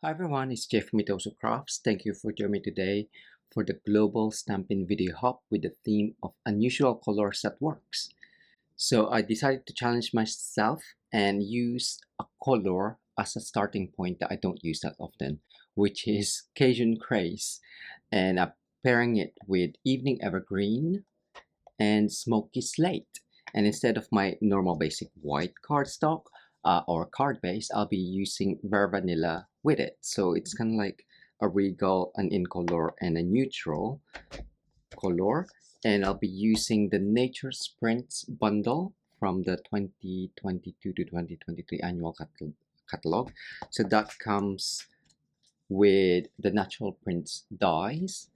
Hi everyone, it's Jeff from Mitosu Crafts. Thank you for joining me today for the Global Stampin Video Hop with the theme of unusual colors that works. So I decided to challenge myself and use a color as a starting point that I don't use that often, which is Cajun Craze. And I'm pairing it with Evening Evergreen and Smoky Slate. And instead of my normal basic white cardstock or card base, I'll be using Ver Vanilla with it. So it's kind of like a regal, an incolor, and a neutral color. And I'll be using the Nature Sprints bundle from the 2022 to 2023 annual catalog. So that comes with the natural prints dies,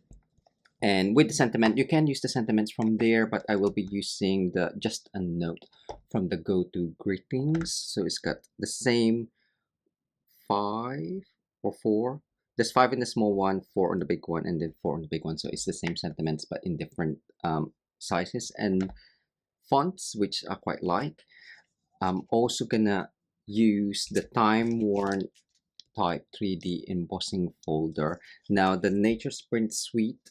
and with the sentiment, you can use the sentiments from there, but I will be using the just a note from the go-to greetings. So it's got the same 5 or 4. There's 5 in the small one, 4 on the big one, and then 4 on the big one. So it's the same sentiments, but in different sizes and fonts, which I quite like. I'm also gonna use the time-worn type 3D embossing folder. Now the Nature Sprint suite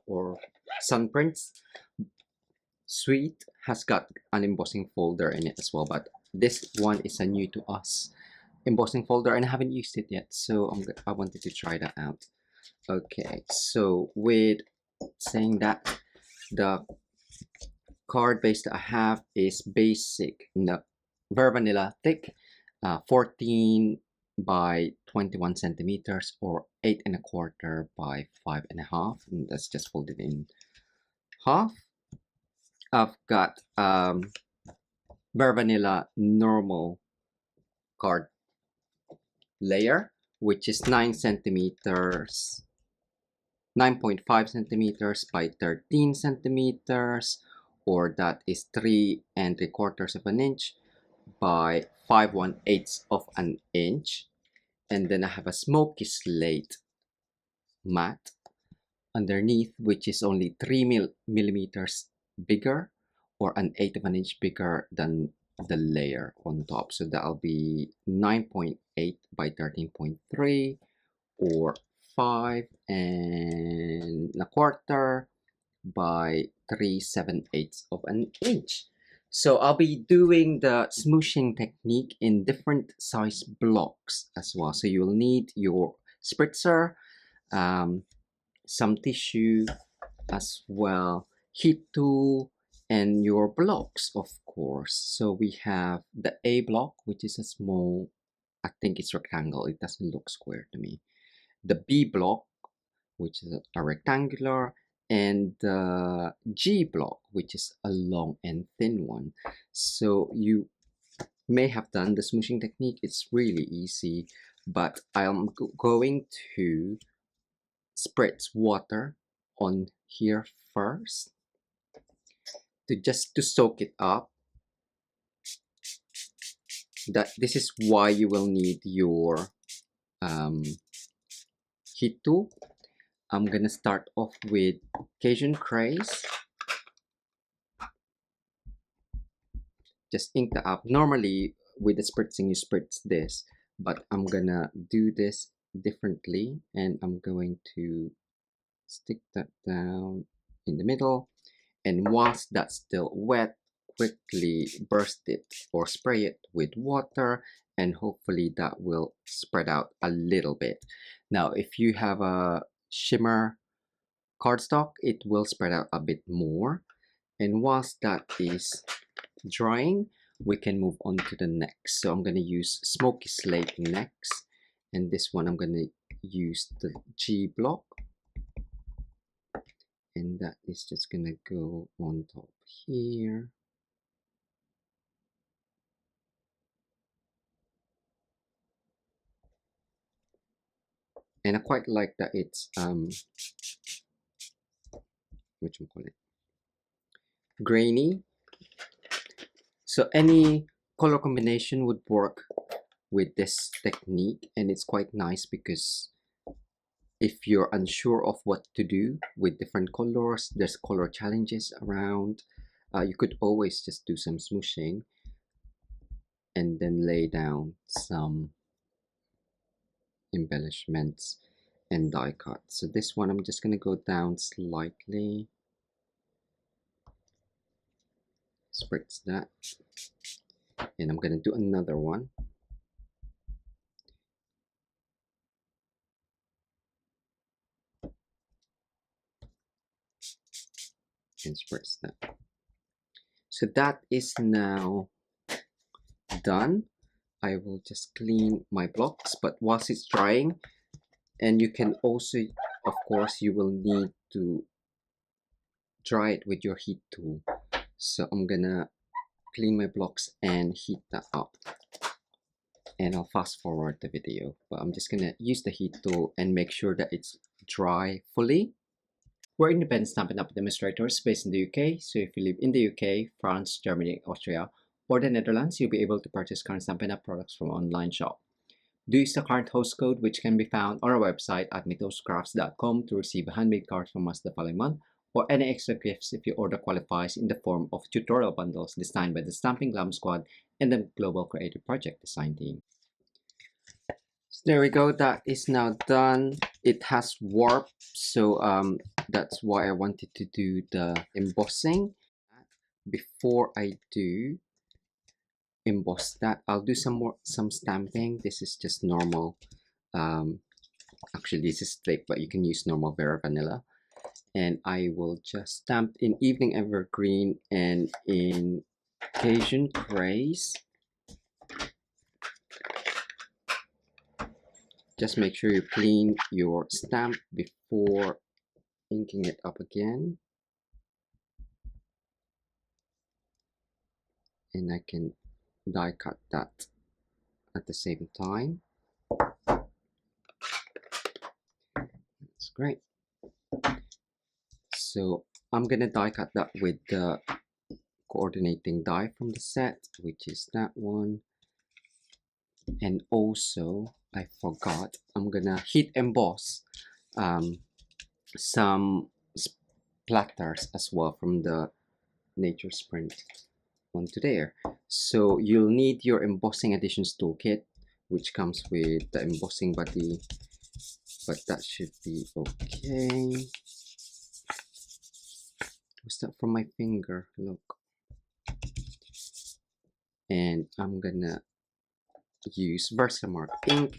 or Sunprints suite has got an embossing folder in it as well, but this one is a new to us embossing folder and I haven't used it yet, so I wanted to try that out. Okay, so with saying that, the card base that I have is basic, no, Ver Vanilla thick, 14 by 21 centimeters or 8¼ by 5½, and that's just folded in half. I've got Ver Vanilla normal card layer, which is 9 centimeters, 9.5 centimeters by 13 centimeters, or that is 3¾ of an inch by 5/1/8 of an inch. And then I have a Smoky Slate mat underneath, which is only 3 millimeters bigger, or an 1/8 of an inch bigger than the layer on top. So that'll be 9.8 by 13.3, or 5¼ by 3/7/8 of an inch. So I'll be doing the smooshing technique in different size blocks as well. So you'll need your spritzer, some tissue as well, heat tool, and your blocks, of course. So we have the A block, which is a small, I think it's rectangle, it doesn't look square to me. The B block, which is a rectangular, and the G block, which is a long and thin one. So you may have done the smooshing technique. It's really easy, but I'm going to spritz water on here first to soak it up. This is why you will need your heat tool. I'm gonna start off with Cajun Craze. Just ink that up. Normally with the spritzing you spritz this, but I'm gonna do this differently, and I'm going to stick that down in the middle, and once that's still wet, quickly burst it or spray it with water, and hopefully that will spread out a little bit. Now if you have a shimmer cardstock, it will spread out a bit more, and whilst that is drying, we can move on to the next. So I'm going to use Smoky Slate next, and this one I'm going to use the G block, and that is just going to go on top here. And I quite like that it's what you call it, grainy. So any color combination would work with this technique, and it's quite nice because if you're unsure of what to do with different colors, there's color challenges around, you could always just do some smooshing and then lay down some embellishments and die cut. So this one I'm just going to go down slightly, spritz that, and I'm going to do another one. And spritz that. So that is now done. I will just clean my blocks, but whilst it's drying, and you can also, of course, you will need to dry it with your heat tool. So I'm gonna clean my blocks and heat that up, and I'll fast forward the video, but I'm just gonna use the heat tool and make sure that it's dry fully. We're independent Stampin' Up! Demonstrators based in the UK, so if you live in the UK, France, Germany, Austria, or the Netherlands, you'll be able to purchase current Stampin' Up! Products from online shop. Do use the current host code, which can be found on our website at mitoscrafts.com, to receive a handmade card from us the following month, or any extra gifts if your order qualifies in the form of tutorial bundles designed by the Stamping Glam Squad and the Global Creative Project Design Team. So there we go, that is now done. It has warp, so that's why I wanted to do the embossing. Before I do emboss that, I'll do some stamping. This is just normal. Actually, this is thick, but you can use normal Vera Vanilla. And I will just stamp in Evening Evergreen and in Cajun Craze. Just make sure you clean your stamp before inking it up again. And I can die cut that at the same time. That's great. So I'm gonna die cut that with the coordinating die from the set, which is that one. And also, I forgot, I'm gonna heat emboss some splatters as well from the Nature's Print onto there. So you'll need your embossing additions toolkit, which comes with the embossing buddy, but that should be okay. Was that from my finger? Look. And I'm gonna use Versamark ink.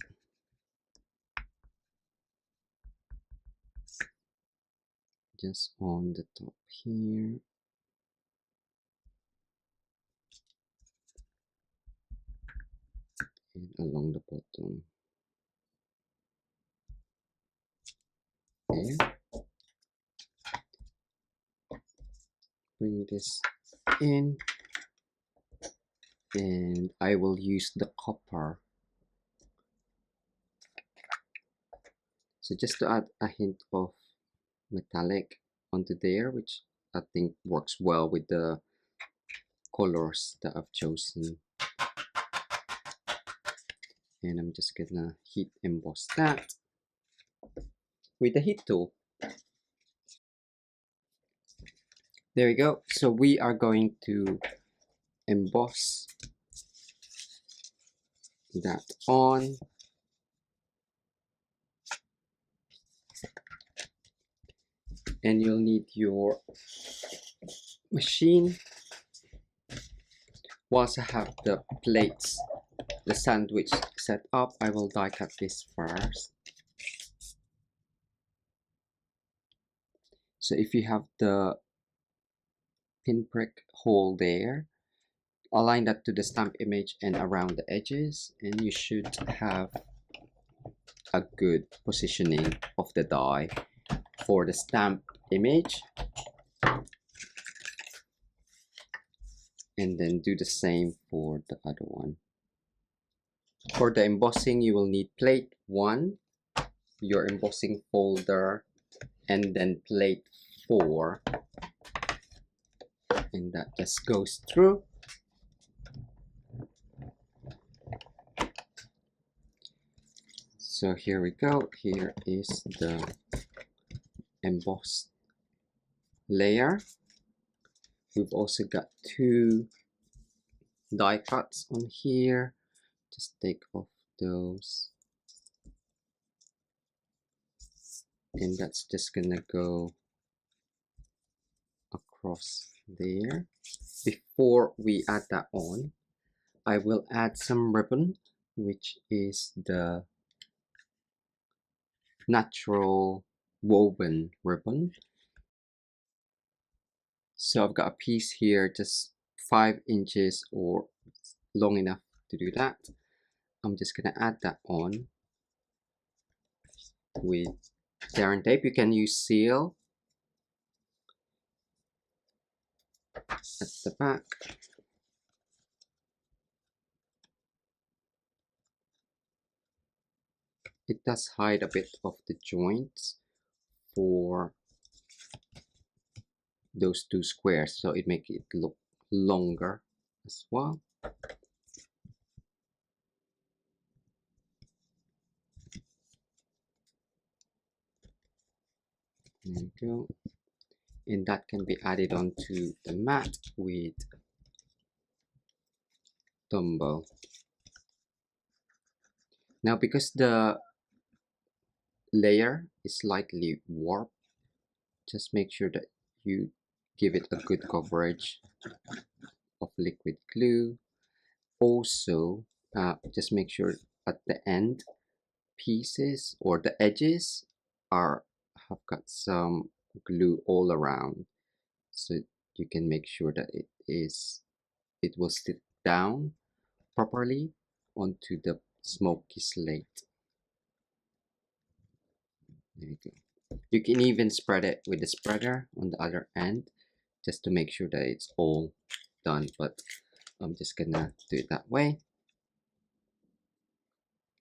Just on the top here. And along the bottom. There. Bring this in. And I will use the copper. So just to add a hint of metallic onto there, which I think works well with the colors that I've chosen. And I'm just gonna heat emboss that with the heat tool. There we go. So we are going to emboss that on. And you'll need your machine. Whilst I have the plates, the sandwich set up, I will die cut this first. So if you have the pinprick hole there, align that to the stamp image and around the edges, and you should have a good positioning of the die for the stamp image. And then do the same for the other one. For the embossing, you will need plate 1, your embossing folder, and then plate 4. And that just goes through. So here we go. Here is the embossed layer. We've also got 2 die cuts on here. Just take off those. and that's just gonna go across there. Before we add that on, I will add some ribbon, which is the natural woven ribbon. So I've got a piece here just 5 inches or long enough to do that. I'm just gonna add that on with Darren tape. You can use seal at the back. It does hide a bit of the joints for those 2 squares, so it makes it look longer as well. There you go. And that can be added onto the mat with Tombow. Now, because the layer is slightly warped, just make sure that you give it a good coverage of liquid glue. Also, just make sure at the end pieces or the edges have got some glue all around, so you can make sure that it will stick down properly onto the smoky slate. There you go. You can even spread it with the spreader on the other end just to make sure that it's all done, but I'm just gonna do it that way.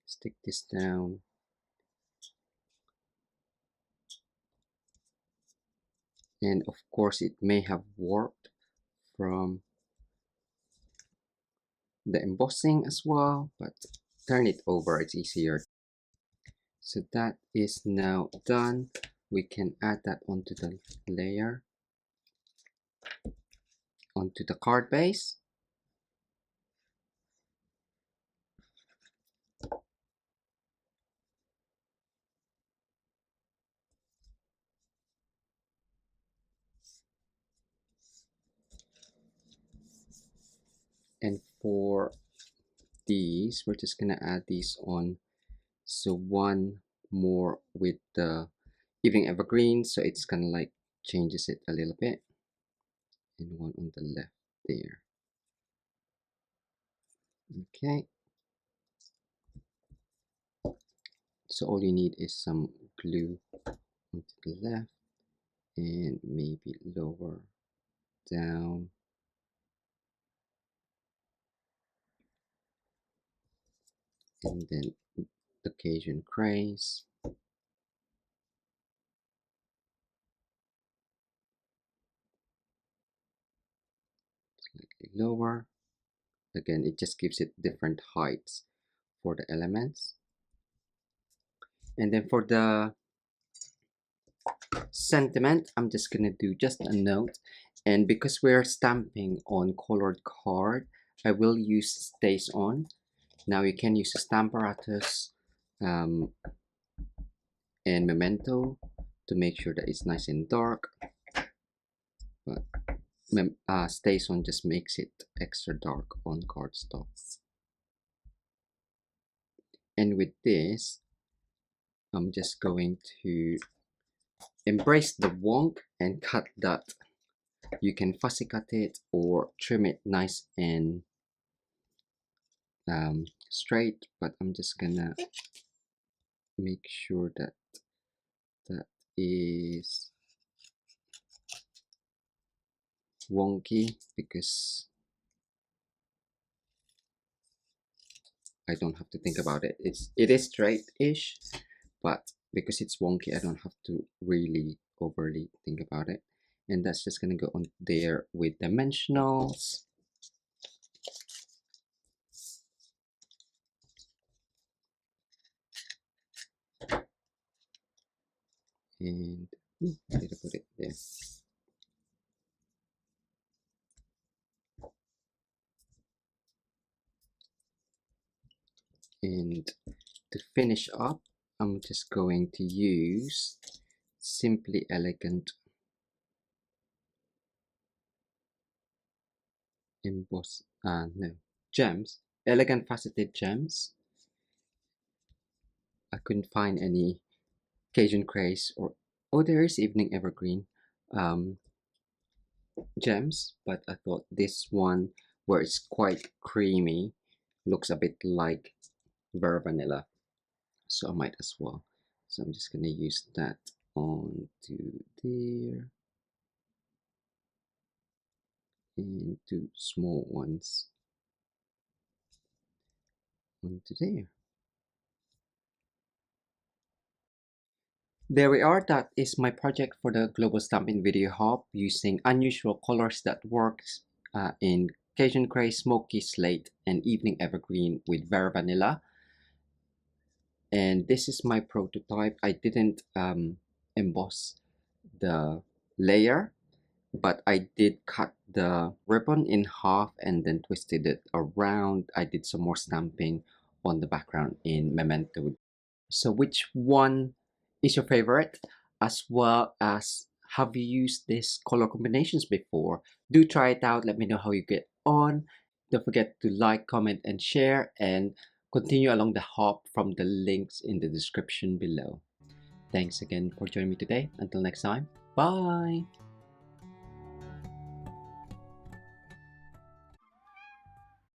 Stick this down. And of course it may have warped from the embossing as well, but turn it over, it's easier. So that is now done. We can add that onto the layer, onto the card base. And for these, we're just gonna add these on. So one more with the Evening Evergreen, so it's kind of like changes it a little bit, and one on the left there. Okay, so all you need is some glue onto the left and maybe lower down. And then the Cajun Craze. Slightly lower. Again, it just gives it different heights for the elements. And then for the sentiment, I'm just gonna do just a note. And because we're stamping on colored card, I will use Stays On. Now you can use a Stamparatus and Memento to make sure that it's nice and dark, but Stays On just makes it extra dark on cardstock. And with this, I'm just going to embrace the wonk and cut that. You can fussy cut it or trim it nice and straight, but I'm just gonna make sure that that is wonky because I don't have to think about it. It is straight-ish, but because it's wonky, I don't have to really overly think about it. And that's just gonna go on there with dimensionals. And I need to put it there. And to finish up, I'm just going to use Simply Elegant emboss, no, gems, elegant faceted gems. I couldn't find any Cajun Craze or, oh, there is Evening Evergreen um, gems, but I thought this one, where it's quite creamy, looks a bit like Vera Vanilla, so I might as well. So I'm just gonna use that onto there and two small ones onto there. There we are. That is my project for the Global Stampin Video Hop using unusual colors that works in Cajun Craze, Smoky Slate, and Evening Evergreen with Vera Vanilla. And this is my prototype. I didn't emboss the layer, but I did cut the ribbon in half and then twisted it around. I did some more stamping on the background in Memento. So which one is your favorite, as well as have you used these color combinations before? Do try it out. Let me know how you get on. Don't forget to like, comment, and share, and continue along the hop from the links in the description below. Thanks again for joining me today. Until next time, bye!